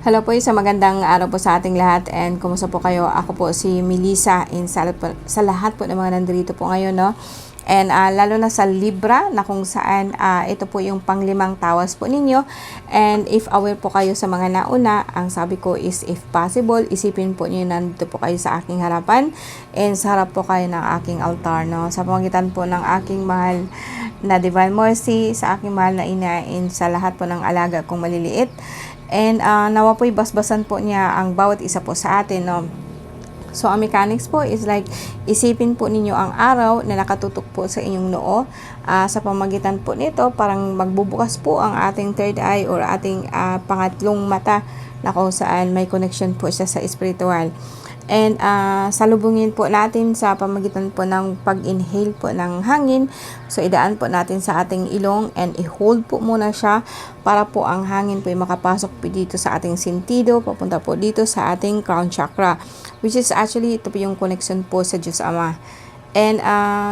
Hello po, sa magandang araw po sa ating lahat and kumusta po kayo? Ako po si Melissa in sa lahat po ng mga nandito po ngayon, no? And lalo na sa Libra na kung saan ito po yung panglimang tawas po ninyo. And if aware po kayo sa mga nauna, ang sabi ko is if possible, isipin po niyo nandito po kayo sa aking harapan and sa harap po kayo ng aking altar, no? Sa pamagitan po ng aking mahal na Divine Mercy, sa aking mahal na ina and sa lahat po ng alaga kong maliliit. And nawa po'y basbasan po niya ang bawat isa po sa atin, no? So, ang mechanics po is like, isipin po ninyo ang araw na nakatutok po sa inyong noo. Sa pamagitan po nito, parang magbubukas po ang ating third eye or ating pangatlong mata na kung saan may connection po siya sa spiritual. And salubungin po natin sa pamagitan po ng pag-inhale po ng hangin. So, idaan po natin sa ating ilong and i-hold po muna siya para po ang hangin po ay makapasok po dito sa ating sentido, papunta po dito sa ating crown chakra. Which is actually, ito po yung connection po sa Diyos Ama. And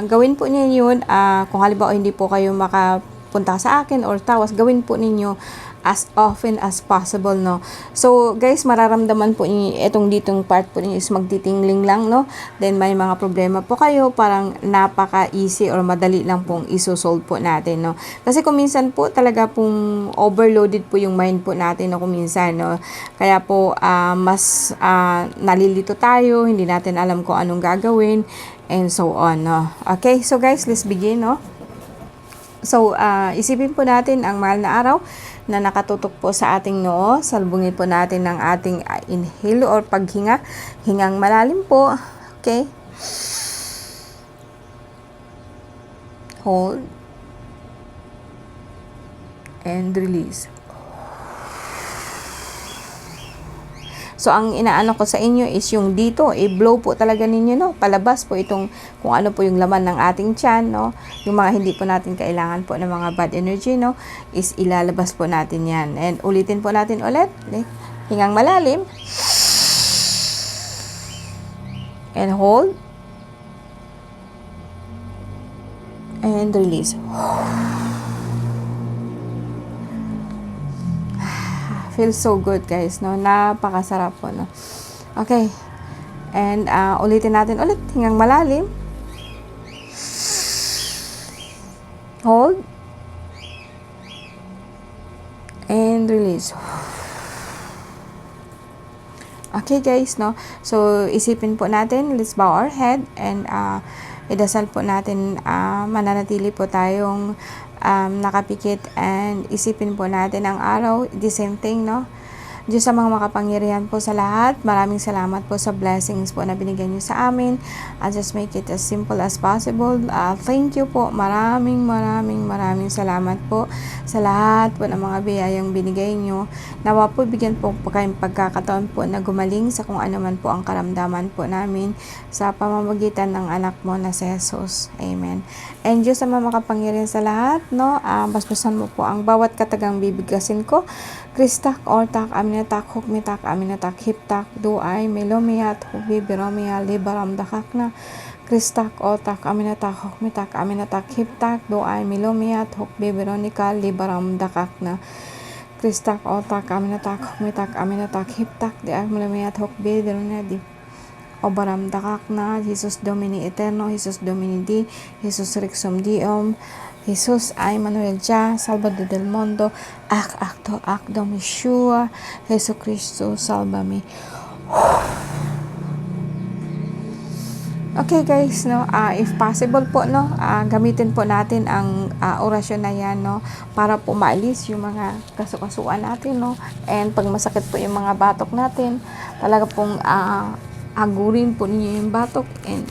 gawin po niyo yun, kung halimbawa hindi po kayo makapunta sa akin or tawas, gawin po ninyo as often as possible, no? So, guys, mararamdaman po niyo itong ditong part po niyo is magtitingling lang, no? Then, may mga problema po kayo, parang napaka-easy or madali lang pong isosolve po natin, no? Kasi kung minsan po, talaga pong overloaded po yung mind po natin, no? Kung minsan, no? Kaya po, mas nalilito tayo, hindi natin alam kung anong gagawin, and so on, no? Okay, so guys, let's begin, no? So, isipin po natin ang mahal na araw na nakatutok po sa ating noo. Salbungin po natin ng ating inhale or paghinga. Hingang malalim po. Okay? Hold. And release. So, ang inaano ko sa inyo is yung dito, i-blow po talaga ninyo, no? Palabas po itong kung ano po yung laman ng ating tiyan, no? Yung mga hindi po natin kailangan po ng mga bad energy, no? Is ilalabas po natin yan. And ulitin po natin ulit. Hingang malalim. And hold. And release. Feels so good, guys, no? Napakasarap po, no? Okay. And ulitin natin ulit. Hingang malalim. Hold. And release. Okay, guys, no? So, isipin po natin. Let's bow our head. And idasal po natin, mananatili po tayong nakapikit and isipin po natin ang araw, the same thing, no? Diyos sa mga makapangyarihan po sa lahat, maraming salamat po sa blessings po na binigyan niyo sa amin. I'll just make it as simple as possible. Thank you po. Maraming salamat po sa lahat po ng mga biyayang binigay niyo. Nawa po bigyan po kayong pagkakataon po na gumaling sa kung ano man po ang karamdaman po namin sa pamamagitan ng anak mo na si Jesus. Amen. And Diyos sa mga makapangyarihan sa lahat, no? Basbasan mo po ang bawat katagang bibigkasin ko. Kristak, ortak, aminatak, hukmitak, aminatak, hiptak, duay, melomiyat, hukbi, biromia, libaram, dakak na. Kristak, ortak, aminatak, hukmitak, aminatak, hiptak, duay, melomiyat, hukbi, bironika, libaram, dakak na. Kristak, ortak, aminatak, hukmitak, aminatak, hiptak, duay, melomiyat, hukbi, bironika, di. Obaram dakak na, Jesus Domini Eterno, Jesus Domini Di, Jesus Rexum Diom, Jesus ay Manuel Dia, Salvador del Mundo, ak dom Yeshua, Jesu Cristo, salvame. Okay, guys, no, if possible po, no, gamitin po natin ang orasyon na yan, no, para po maalis yung mga kasukasuan natin, no, and pag masakit po yung mga batok natin, talaga pong agurin po ninyo yung batok and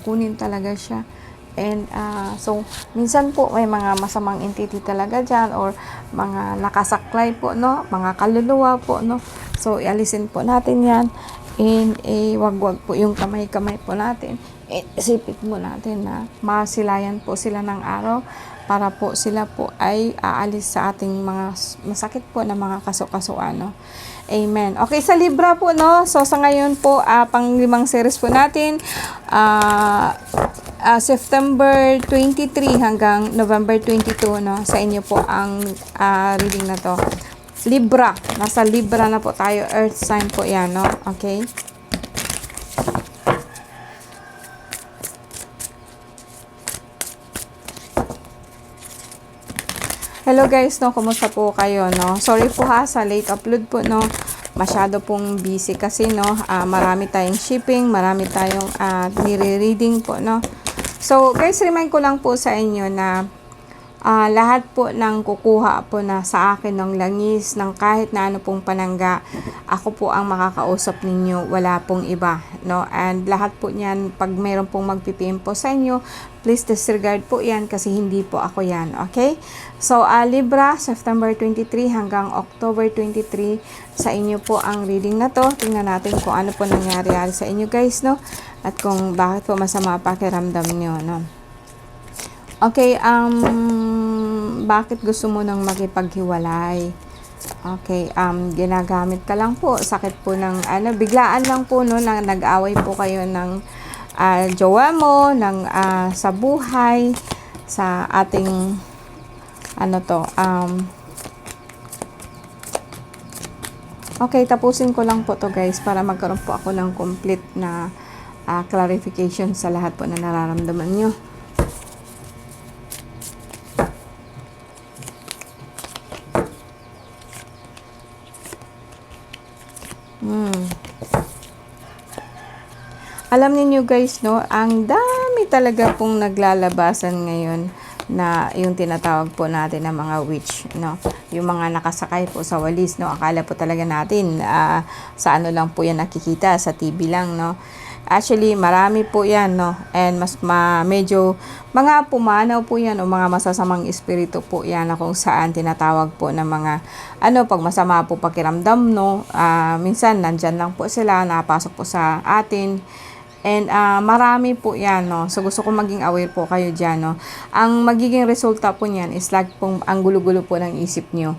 kunin talaga siya. And so, minsan po may mga masamang entity talaga dyan or mga nakasaklay po, no? Mga kaluluwa po, no? So, ialisin po natin yan. And wag po yung kamay-kamay po natin. Isipin mo natin na masilayan po sila ng araw para po sila po ay aalis sa ating mga masakit po na mga kasukasuan, no? Amen. Okay, sa Libra po, no? So, sa ngayon po, pang-limang series po natin. September 23 hanggang November 22, no? Sa inyo po ang reading na to. Libra. Nasa Libra na po tayo. Earth sign po yan, no? Okay? Hello guys, no? Kumusta po kayo, no? Sorry po ha sa late upload po, no? Masyado pong busy kasi, no? Marami tayong shipping, marami tayong nire-reading po, no? So, guys, remind ko lang po sa inyo na lahat po ng kukuha po na sa akin ng langis, ng kahit na ano pong panangga, ako po ang makakausap ninyo, wala pong iba, no? And lahat po niyan, pag mayroon pong magpipim po sa inyo, please disregard po yan kasi hindi po ako yan, okay? So, Libra, September 23 hanggang October 23, sa inyo po ang reading na to. Tingnan natin kung ano po nangyari sa inyo guys, no? At kung bakit po masama pakiramdam nyo, no? Okay, bakit gusto mo nang makipaghiwalay? Okay, ginagamit ka lang po, sakit po ng, biglaan lang po, no, na nag-away po kayo ng jowa mo, ng, sa buhay, sa ating, okay, tapusin ko lang po to guys, para magkaroon po ako ng complete na clarification sa lahat po na nararamdaman nyo. Alam niyo guys, no, ang dami talaga pong naglalabasan ngayon na yung tinatawag po natin na mga witch, no. Yung mga nakasakay po sa walis, no. Akala po talaga natin sa ano lang po yan nakikita, sa TV lang, no. Actually, marami po yan, no. And medyo mga pumanaw po yan o mga masasamang espiritu po yan na kung saan tinatawag po ng mga pag masama po pakiramdam, no. Minsan nandyan lang po sila, napasok po sa atin. And marami po yan, no. So gusto ko maging aware po kayo dyan, no. Ang magiging resulta po niyan is like pong ang gulo-gulo po ng isip nyo.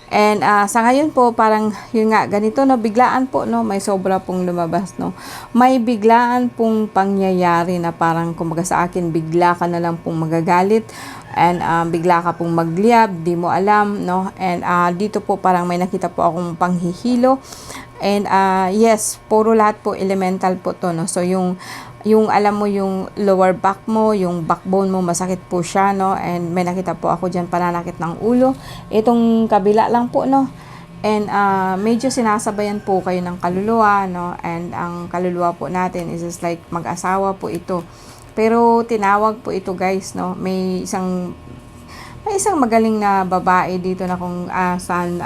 And sa ngayon po, parang yun nga, ganito, no, biglaan po, no, may sobra pong lumabas, no. May biglaan pong pangyayari na parang kumbaga sa akin, bigla ka na lang pong magagalit. And bigla ka pong magliyab, di mo alam, no. And dito po parang may nakita po akong panghihilo. And yes, puro lahat po elemental po to, no. So yung alam mo yung lower back mo, yung backbone mo masakit po siya, no. And may nakita po ako diyan pananakit ng ulo. Itong kabila lang po, no. And medyo sinasabayan po kayo ng kaluluwa, no. And ang kaluluwa po natin is just like mag-asawa po ito. Pero tinawag po ito guys, no. May isang magaling na babae dito na kung saan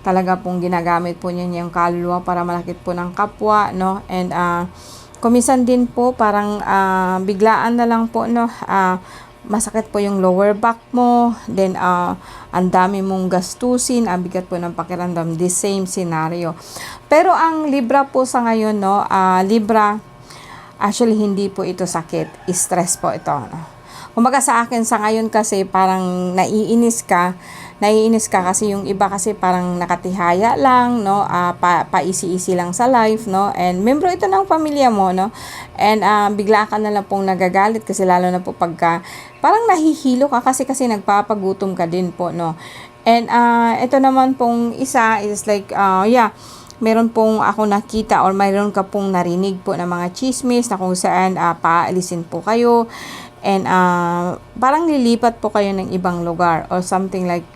talaga pong ginagamit po niya yung kaluluwa para malakit po ng kapwa, no. And kumisan din po parang biglaan na lang po, no, masakit po yung lower back mo, then ang dami mong gastusin, ang bigat po ng pakiramdam, the same scenario. Pero ang Libra po sa ngayon, no, Libra, actually hindi po ito sakit, stress po ito, no. Kumbaga sa akin sa ngayon kasi parang naiinis ka kasi yung iba kasi parang nakatihaya lang, no, paisi-isi lang sa life, no, and membro ito ng pamilya mo, no, and bigla ka na lang pong nagagalit kasi lalo na po pagka parang nahihilo ka kasi nagpapagutom ka din po, no. And ito naman pong isa is like meron pong ako nakita or mayroon ka pong narinig po ng mga chismis na kung saan paalisin po kayo. And parang lilipat po kayo ng ibang lugar or something like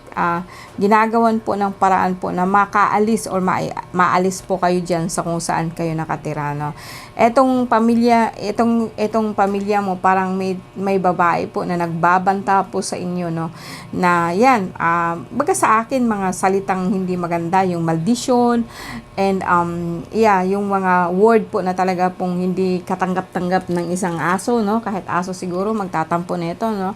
ginagawan po ng paraan po na makaalis or maalis po kayo dyan sa kung saan kayo nakatira, no. Etong pamilya mo parang may babae po na nagbabanta po sa inyo, no, na yan, baga sa akin mga salitang hindi maganda, yung maldition and yung mga word po na talaga pong hindi katanggap-tanggap ng isang aso, no, kahit aso siguro magtatampo nito, no.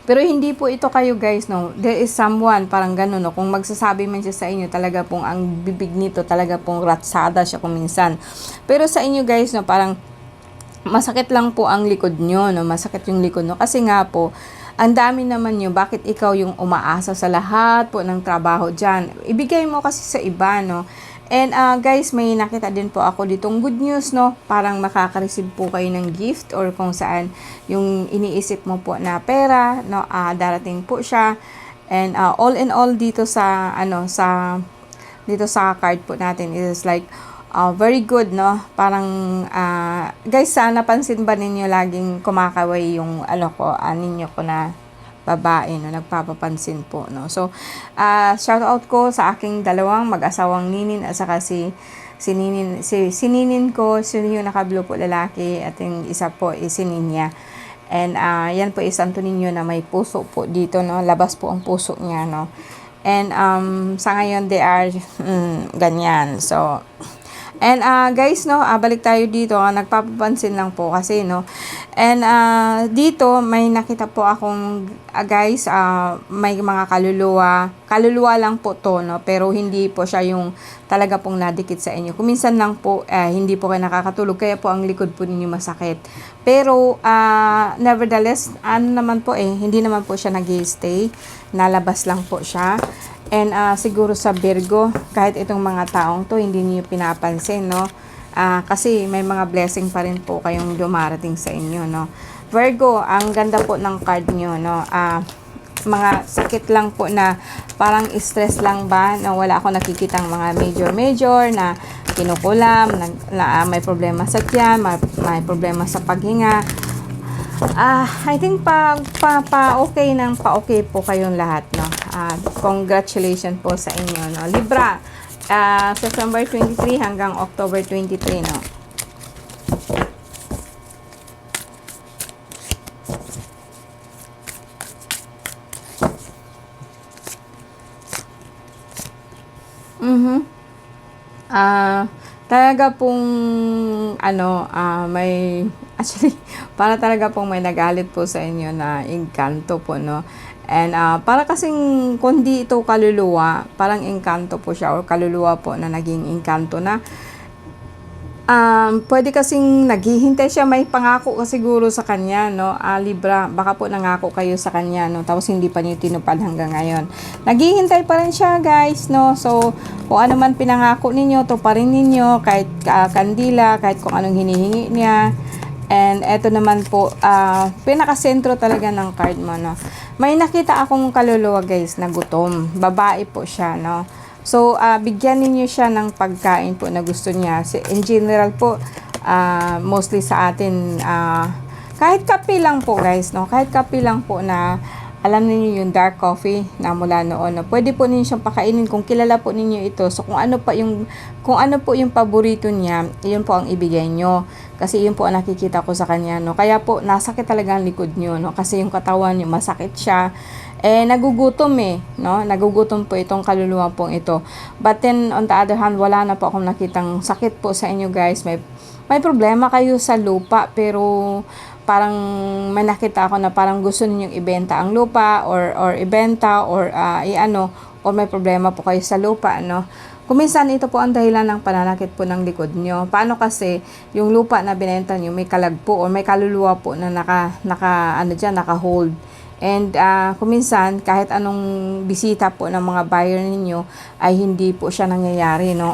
Pero hindi po ito kayo guys, no. There is someone, parang gano'n, no. Kung magsasabi man siya sa inyo, talaga pong ang bibig nito, talaga pong ratsada siya kung minsan. Pero sa inyo guys, no, parang masakit lang po ang likod nyo, no. Masakit yung likod, no. Kasi nga po, ang dami naman nyo, bakit ikaw yung umaasa sa lahat po ng trabaho dyan? Ibigay mo kasi sa iba, no. And guys, may nakita din po ako ditong good news, no. Parang makaka-receive po kayo ng gift or kung saan yung iniisip mo po na pera, no, darating po siya. And all in all dito sa dito sa card po natin is like very good, no? Parang guys, napansin ba ninyo laging kumakaway yung ninyo ko na babae, no? Nagpapapansin po, no? So shout out ko sa aking dalawang mag-asawang ninin at saka si ninin ko, yung naka-blue po lalaki, at yung isa po is si Ninya. And yan po is Santo Niño na may puso po dito, no? Labas po ang puso niya, no? And sa ngayon they are ganyan. So and guys, no, balik tayo dito. Nagpapapansin lang po kasi, no. And dito may nakita po akong guys, may mga kaluluwa lang po to, no, pero hindi po siya yung talaga pong nadikit sa inyo. Kuminsan lang po hindi po kayo nakakatulog, kaya po ang likod po ninyo masakit. Pero nevertheless, naman po hindi naman po siya nag-stay, nalabas lang po siya. And siguro sa Virgo, kahit itong mga taong to hindi niyo pinapansin, no? Kasi may mga blessing pa rin po kayong dumarating sa inyo, no? Virgo, ang ganda po ng card niyo, no? Mga sakit lang po na parang stress lang ba, na wala akong nakikitang mga major na kinukulam, na may problema sa tiyan, may problema sa paghinga. I think okay po kayong lahat, no? Congratulations po sa inyo, no? Libra, September 23 hanggang October 23, no? Talaga pong may actually para talaga pong may nagalit po sa inyo na engkanto po, no? And para kasing kundi ito kaluluwa, parang engkanto po siya, or kaluluwa po na naging engkanto na pwede kasing naghihintay siya, may pangako ka siguro sa kanya, no? Libra, baka po nangako kayo sa kanya, no? Tapos hindi pa niyo tinupad hanggang ngayon. Naghihintay pa rin siya, guys, no? So kung ano man pinangako ninyo, to pa rin ninyo, kahit kandila, kahit kung anong hinihingi niya. And eto naman po, pinakasentro talaga ng card mo, no? May nakita akong kaluluwa, guys, na gutom. Babae po siya, no? So, bigyan ninyo siya ng pagkain po na gusto niya. In general po, mostly sa atin, kahit kape lang po, guys, no? Kahit kape lang po na, alam niyo yung dark coffee na mula noon, no? Pwede po ninyo siyang pakainin kung kilala po ninyo ito. So, kung ano po yung paborito niya, yun po ang ibigay nyo. Kasi yun po ang nakikita ko sa kanya, no? Kaya po, nasakit talaga ang likod nyo, no? Kasi yung katawan nyo, masakit siya. Nagugutom, no? Nagugutom po itong kaluluwa pong ito. But then, on the other hand, wala na po akong nakitang sakit po sa inyo, guys. May problema kayo sa lupa, pero parang may nakita ako na parang gusto ninyong ibenta ang lupa, or ibenta, or or may problema po kayo sa lupa, no? Kuminsan ito po ang dahilan ng pananakit po ng likod nyo. Paano kasi yung lupa na binenta nyo may kalagpo o may kaluluwa po na naka-hold. And kuminsan kahit anong bisita po ng mga buyer ninyo ay hindi po siya nangyayari, no?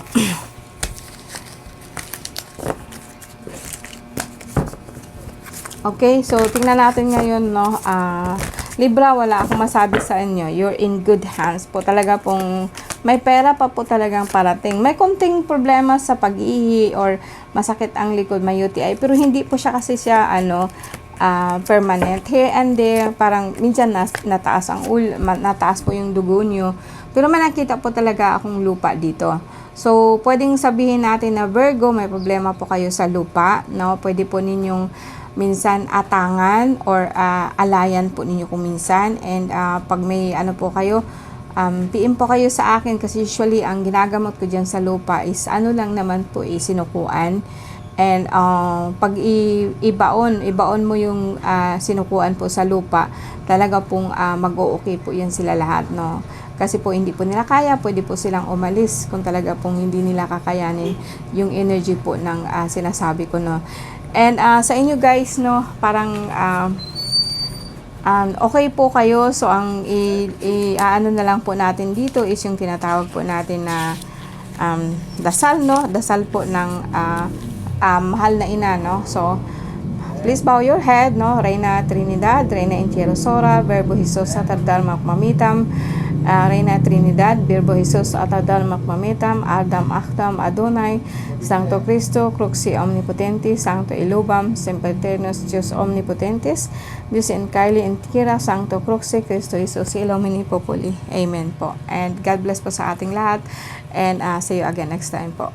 Okay, so tingnan natin ngayon, no? Libra, wala akong masabi sa inyo. You're in good hands po. Talaga pong may pera pa po talagang parating. May konting problema sa pag-ihi or masakit ang likod, may UTI. Pero hindi po siya kasi siya, permanent. Here and there, parang minsan nataas po yung dugo nyo. Pero may nakita po talaga akong lupa dito. So, pwedeng sabihin natin na Virgo, may problema po kayo sa lupa, no? Pwede po ninyong minsan atangan or alayan po ninyo kung minsan. And pag may po kayo, PM po kayo sa akin kasi usually ang ginagamot ko dyan sa lupa is lang naman po sinukuan. And pag ibaon mo yung sinukuan po sa lupa, talaga pong mag-o-okay po yan sila lahat, no? Kasi po hindi po nila kaya, pwede po silang umalis kung talaga pong hindi nila kakayanin yung energy po ng sinasabi ko, no? And sa inyo, guys, no, parang okay po kayo. So ang na lang po natin dito is yung tinatawag po natin na dasal, no? Dasal po ng mahal na ina, no? So Please bow your head, no? Reina Trinidad, Reina Entero Sora, Verbo Jesus Atardal Makmamitam, Reina Trinidad, Verbo Jesus Atardal Makmamitam, Adam Aktam Adonai, Sancto Cristo, Cruxi Omnipotenti, Sancto Ilubam, Sempiternos Dios Omnipotentis, Dios in Carli Intira, Sancto Cruxi, Cristo Jesus, Ilumini Populi. Amen po. And God bless po sa ating lahat. And see you again next time po.